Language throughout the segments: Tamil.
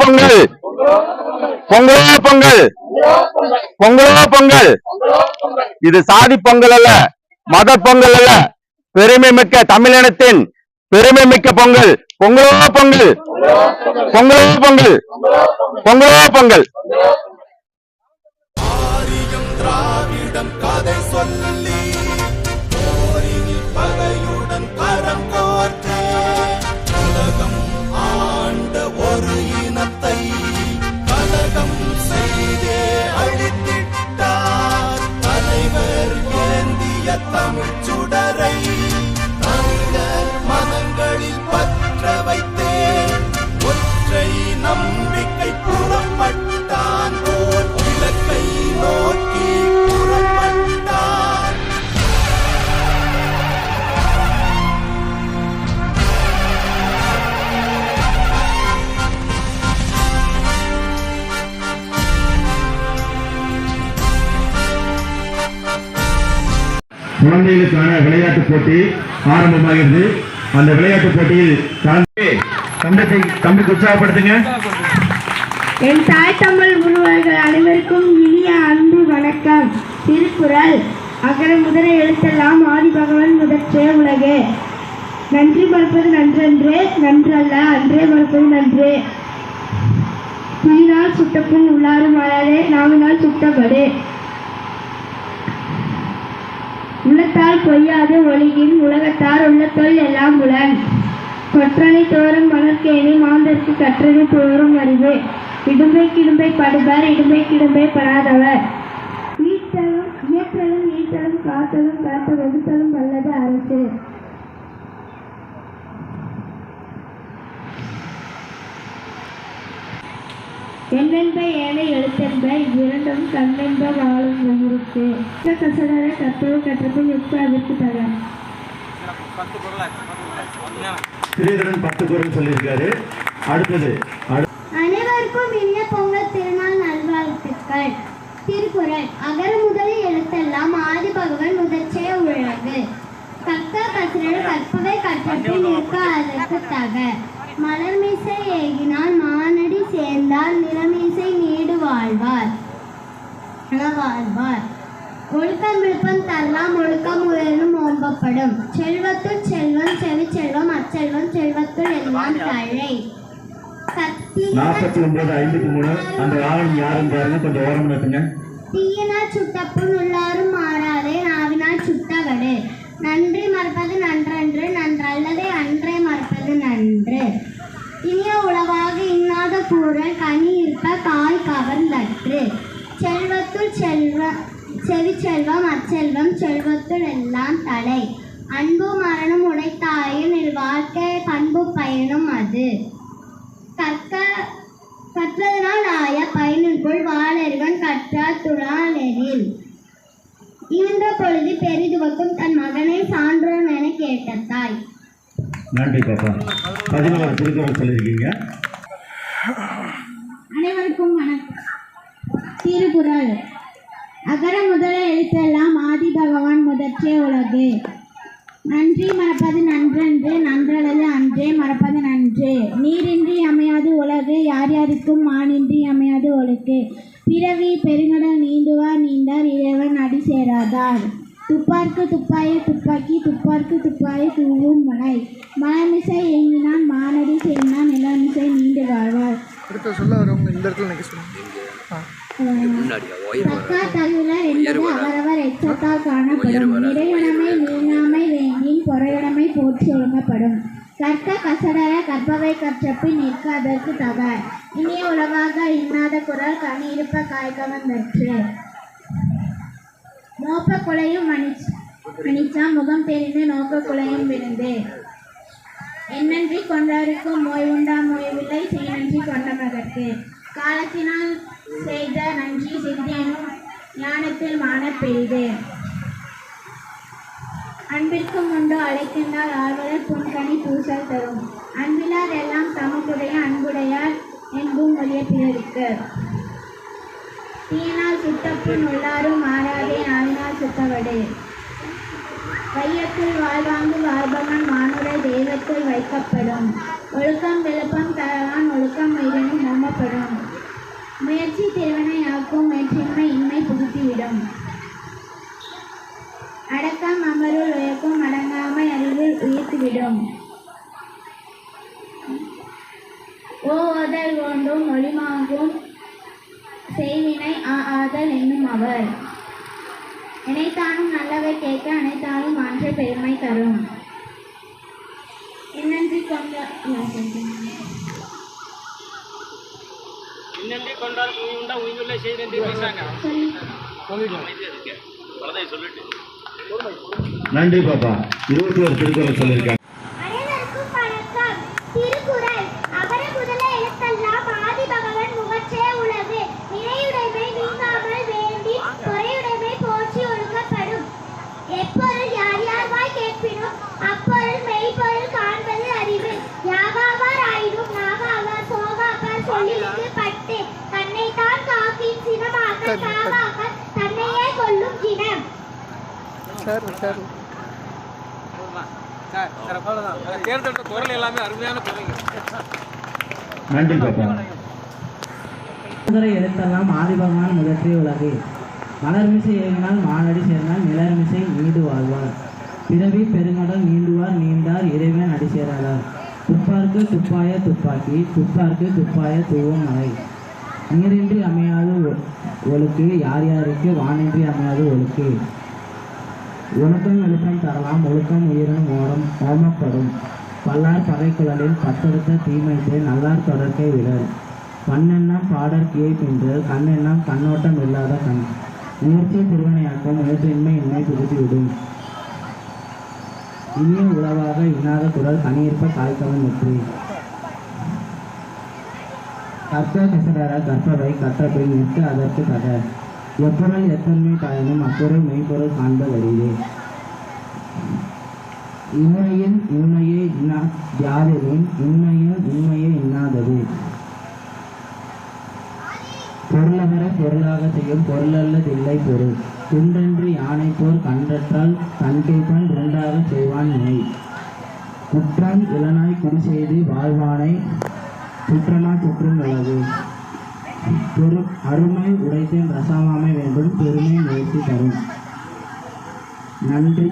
பொங்கல் பொங்கலோ பொங்கல் பொங்கலோ பொங்கல். இது சாதி பொங்கல் அல்ல, மத பொங்கல் அல்ல, பெருமை மிக்க தமிழினத்தின் பெருமை மிக்க பொங்கல். பொங்கலோ பொங்கல் பொங்கலோ பொங்கல் பொங்கலோ பொங்கல். திராவிடம் கதை சொல்லி பகையுடன் கரம் கோர்த்தே உலகம் ஆண்ட ஒரு இனத்தை கலகம் செய்தே அழித்திட்டார். தலைவர் ஏந்திய தமிழ் சுடரை தமிழர் மனங்களில் பற்ற வைத்தே ஒற்றை நம்பிக்கை புறப்பட்டான் போல் இலக்கை நோக்கி புறப்பட்டான். குழந்தைகளுக்கான விளையாட்டுப் போட்டி ஆரம்பமாகிறது. அந்த விளையாட்டுப் போட்டியில் தம்பிக்கு உற்சாகப்படுத்துங்க. என் தாய் தமிழ் முழுவர்கள் அனைவருக்கும் இனிய அன்பு வணக்கம். திருக்குறள். அகர முதல எழுத்தெல்லாம் ஆதி பகவன் முதற்றே உலகு. நன்றி மறப்பது நன்றன்றே, நன்றல்ல அன்றே மறப்பது நன்றே. புலினால் சுட்டப்புண் உள்ளாரும் மலரே, நாவினால் சுட்டபடு. உள்ளத்தால் பொய்யாது ஒளியின் உலகத்தார் உள்ளத்தொல் எல்லாம் புலன். கொற்றனை தோறும் மலர்கேணி மாந்தற்கு கற்றனை தோறும் அறிவு. இடும்பை கிடும்பை படுவர், இடும்பை கிடும்பை படாதவர். ஈட்டலும் இயற்றலும் ஈட்டலும் காத்தலும் காத்த வகுத்தலும் வல்லது அரசு. எண்ணென்ப ஏழை எழுத்தென்ப இவ்விரண்டும் கண்ணென்ப வாழும் உயிருக்கு. கசடர கற்றவு கற்றப்பில் எப்ப அதற்கு தர. ஸ்ரீதரன் 10 குரல் சொல்லியிருக்காரு. அடுத்தது அனைவருக்கும் இனிய பொங்கல் திருநாள் நல்வாழ்த்துக்கள். திருக்குறள். அகர முதல எழுத்தெல்லாம் ஆதி பகவன் முதற்றே உலகு. கற்க கசடர கற்பவை கற்றப்பில் நிற்க அதற்கு தக. மலர்மிசை ஏகினால் மானடி சேர்ந்தால் நிலமிசை நீடு வாழ்வார். ஒழுக்கம் விழுப்பம் தரலாம் ஒழுக்கம் உயர்வும் ஓம்பப்படும். செல்வத்துள் செல்வம் செவி செல்வம் அச்செல்வம் செல்வத்துள் எல்லாம் தழை. 49:53 அந்த ஆளும் யாரும் பாருங்க, கொஞ்சம் ஓரம் நடத்துங்க. தீயினால் சுட்டப்புண் உள்ளாரும் மாறாதே, நாவினால் சுட்டவடு. நன்றி மறப்பது நன்றன்று, நன்றல்லதே அன்றே மறப்பது நன்று. இனிய உளவாக இன்னாத கூறல் கனி இருப்ப காய் கவர்ந்தற்று. செல்வத்துள் செவி செல்வம் அச்செல்வம் செல்வத்துள் எல்லாம் தலை. அன்பு மரணம் உடைத்தாயின் வாழ்க்கை பண்பு பயனும் அது. கற்றதனால் ஆய பயனுக்குள் வாழறிவன் கற்றார் துழாலெறில். இருந்த பொழுது பெரிதுவக்கும் தன் மகனை சான்றோன் என கேட்ட தாய். நன்றி பாப்பா. 16 திருக்குறள் சொல்லியிருக்கீங்க. அனைவருக்கும் வணக்கம். திருக்குறள். அகர முதல எழுத்தெல்லாம் ஆதி பகவான் முதற்றே உலகு. நன்றி மறப்பது நன்றன்று, நன்றல்லது அன்றே மறப்பது நன்று. நீரின்றி அமையாது உலகு, யார் யாருக்கும் மானின்றி அமையாது ஒழுக்கு. பிறவி பெருங்கடல் நீந்துவார் நீந்தார் இறைவன் அடி சேராதார். துப்பார்க்கு துப்பாய துப்பாக்கி துப்பார்க்கு துப்பாய தூவும் மலை. மலமிசை ஏங்கினான் மானடி சேர்ந்தான் நிலமிசை நீண்டு வாழ்வார். தகுலர் என்பது அவரவர் எச்சத்தால் காணப்படும். நிறையுடைமை நீங்காமை வேண்டின் பொறையுடைமை போற்றி ஒழுங்கப்படும். கற்க கசடர கற்பவை கற்றப்பின் நிற்க அதற்கு தக. இனிய உலகாக இன்னாத குரல் கனி இருப்ப காய்கவந்தற்று. மோப்ப குலையும் மணிச்சா முகம் தெரிந்து நோக்க குலையும் விருந்து. என்னன்றி கொண்டாருக்கும் ஓய்வுண்டா ஓய்வில்லை, செய்நன்றி கொண்ட மகற்கு. காலத்தினால் செய்த நன்றி சிறிதேனும் ஞானத்தில் மான பெரிது. அன்பிற்கும் உண்டு அழைக்கின்றால் ஆழ்வலர் புன்கனி பூசல் தரும். அன்பிலார் எல்லாம் தமக்குடைய அன்புடையார் என்பும் ஒழிய பிறருக்கு. தீயினால் சுட்டப்புண் உள்ளாரும் மாறாதே, நாவினால் சுட்டவடு. வையத்தில் வாழ்வாங்கு வாழ்பவன் மானுட தெய்வத்தில் வைக்கப்படும். ஒழுக்கம் விழுப்பம் தரவான் ஒழுக்கம் உயிரினும் ஒழுக்கப்படும். முயற்சி திருவினையாக்கும், முயற்சியின்மை இன்மை புகுத்திவிடும். அடக்கம் அமருள் உயர்க்கும், அடங்காமை அறிவில் உயர்த்திவிடும். ஓதல் ஓண்டும் ஒளிமாகும் செய்வினை ஆதல் என்னும் அவர். நினைத்தானும் நல்லவை கேட்க, அனைத்தாலும் மாற்ற பெருமை தரும். இன்னன்றி கொண்டால் உண்டா உயிர்ல செய்தி பேசாங்க. நன்றி பாப்பா. 21 திருக்குறள் சொல்லியிருக்காங்க. அனைவருக்கும் வணக்கம். திருக்குறள். அகர முதல எழுத்தெல்லாம் ஆதி பகவன் முகற்றே உலகு. நிறையுடைமை நீங்காமல் வேண்டி பொறையுடைமை போற்றி ஒழுக்கப்படும். எப்பொருள் யார் யார்வாய் கேட்பினும் அப்பொருள் மெய்ப்பொருள் காண்பது அறிவு. யாகாவார் ஆயினும் நாகாவார் சோகாவார் சொல்லிற்கு பட்டு தன்னைத்தான் காக்கின் சினமாக சாவாக தன்னையே கொல்லும் சினம். தேர்ந்தெடுத்த குரல் எல்லாமே அருமையான குரல். நன்றி பாப்பா. எழுத்தெல்லாம் ஆதிபகவான் முதற்றே உலகு. மலர்மிசை ஏகினால் மானடி சேர்ந்தால் நிலர்மிசை நீடு வாழ்வார். பிறவி பெருங்கடல் நீண்டுவார் நீண்டார் இறைவன் அடி சேராதார். துப்பார்க்கு துப்பாய துப்பாக்கி, துப்பார்க்கு துப்பாய தூவம் மலை. நீரின்றி அமையாது ஒழுக்கு, யார் யாருக்கு வானின்றி அமையாது ஒழுக்கு. ஒழுக்கம் எழுக்கம் தரலாம், ஒழுக்கம் உயிரினும் ஓமப்படும். பல்லார் பகைக்குழலில் பத்தெடுத்த தீமைத்து நல்லார் தொடர்க்கை விடல். பண்ணெண்ணம் பாடற் கியைப்பின்று கண்ணெண்ணம் கண்ணோட்டம் இல்லாத கண். முயற்சி திருவினையாக்கும், முயற்சியின்மை இன்மை புகுத்திவிடும். இனிய உளவாக இன்னாத குரல் கனியிருப்ப காய்க்கவும் வெற்றி. கற்க கசடர கற்பவை கற்றபின் நிற்க அதற்கு கத. எப்பொருள் எத்தன்மை தாயினும் அப்பொருள் மெய்ப்பொருள் காண்பதறிவே. இன்மையின் உண்மையே யாதெனின் உண்மையின் உண்மையே இன்னாதது. பொருளவர பொருளாக செய்யும் பொருளல்லதில்லை பொருள். குன்றென்று யானை போர் கன்றற்றால் கண்கைப்பன் ரெண்டாக செய்வான் நினை. குற்றம் இளனாய் குடி செய்து வாழ்வானை குற்றமா சுற்றும் உலகு. அருமை உடைத்தேன் ரசமாமை வேண்டும், பெருமை முயற்சி தரும். நன்றி.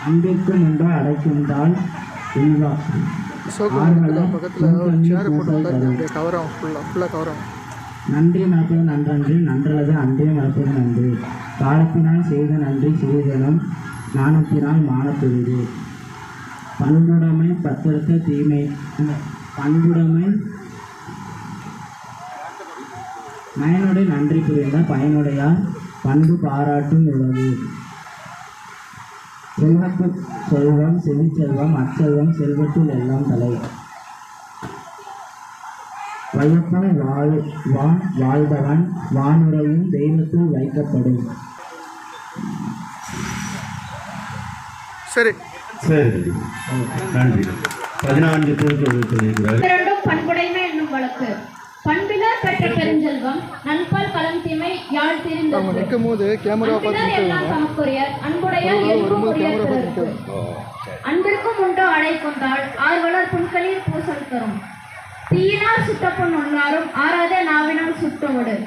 அன்பிற்கு முன்பு அடைக்கின்றால் இல்வா. நன்றி மறப்பது நன்றன்று, நன்றல்லது அன்றே மறப்பது நன்று. காலத்தினால் செய்த நன்றி சிறிதனும், ஞானத்தினால் மானத்துவிது. பண்புடைமை பத்தெடுத்த தீமை பண்புடைமை மயனுடைய நன்றி புரிந்த பயனுடையார் பண்பு பாராட்டும் உலகு. செல்வத்து செல்வம் செவிச்செல்வம் அச்செல்வம் செல்வத்தில் எல்லாம் தலை. வையப்பன் வாழ்பவன் வானுரையும் தெய்வத்தில் வைக்கப்படும். சரி நன்றி. 14 திருக்குறள் சொல்லியிருக்கிறார். இரண்டும் பண்புடைமை என்னும் வழக்கு. பண்பிலார் பெற்ற பெருஞ்செல்வம் நண்பல் களம் தீமை யாழ் தீர்ந்தது. எல்லாம் சமக்குரியர் அன்புடையார் அன்பிற்கும் உண்டோ அடை கொண்டால் ஆர்வலர் புண்களில் பூசல் தரும். தீயினால் சுட்டப்பொன் ஒன்னாரும் ஆறாதே நாவினால் சுட்டவிடு.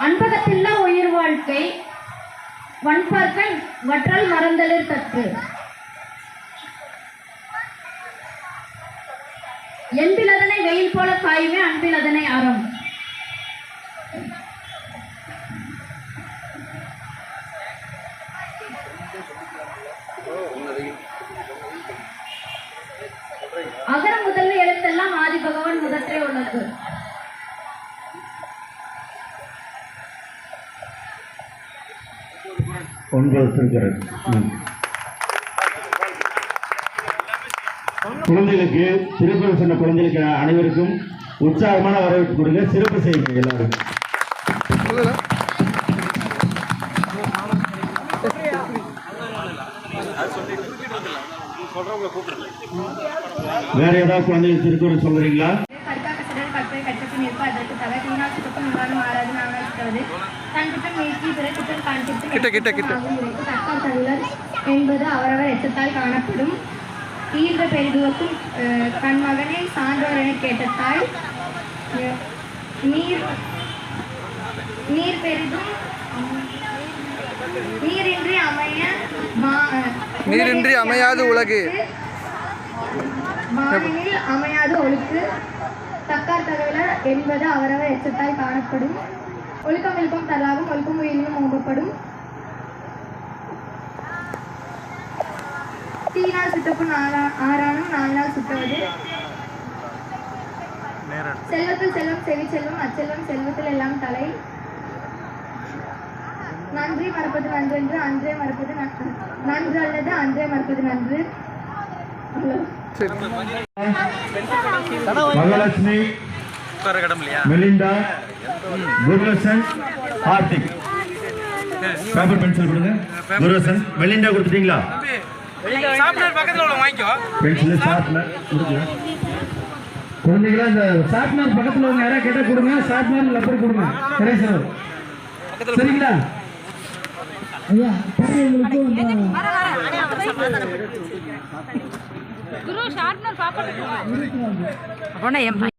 அன்பகத்தில்லா உயிர் வாழ்க்கை வன்பர்கள் வற்றல் மறந்தலில் தற்று. என்பில் அதனை வெயில் போல காயுமே, அன்பில் அதனை அறம். அகர முதல்ல எழுத்தெல்லாம் ஆதி பகவான் முதற்றே உள்ளது. திருக்குறள். குழந்தைகளுக்கு திருக்குறள் சொன்ன குழந்தைகளுக்கு அனைவருக்கும் உற்சாகமான வரவேற்பு கொடுங்க. சிறப்பு செய்யுங்க எல்லாரும். வேற ஏதாவது குழந்தைகள் திருக்குறள் சொல்றீங்களா? என்பது அவரவர் எச்சத்தால் காணப்படும். ஈன்ற பெரிதுவக்கும் தன் மகனை சான்றோர் என கேட்ட தாய் நீர் பெரிதும் நீரின்றி அமையாது உலகு வானில் அமையாது ஒழுக்கு தக்கார் தகவல என்பது அவரவர் எச்சத்தால் காணப்படும். ஒழுக்கம் விழுப்பம் தலாகும் ஒழுக்கம் உயிரினும் ஓம்பப்படும். தீனால் சுட்டப்பு ஆறானும் நாளினால் சுட்டுவது. செல்வத்தில் செல்வம் செவி செல்வம் அச்செல்வம் செல்வத்தில் எல்லாம் தலை. நன்றி மறப்பது நன்றென்று அன்றே மறப்பது நன்று அல்லது அன்றே மறப்பது நன்று. Mahalakshmi, Melinda, Gurulasan, Hardik. Paper pencil கொடுங்க. குருலசன், மெலிண்டா கொடுத்துட்டீங்களா? பென்சில் ஷார்ப்னர் கொடுங்க. குழந்தைகளா இந்த ஷார்ப்னர் பக்கத்தில் உங்க யாராவது கேட்டால் கொடுங்க. ஷார்ப்னர் லப்பர் கொடுங்க. சரிங்களா? ஐயா குரு ஷார்ப்னர் பாப்பா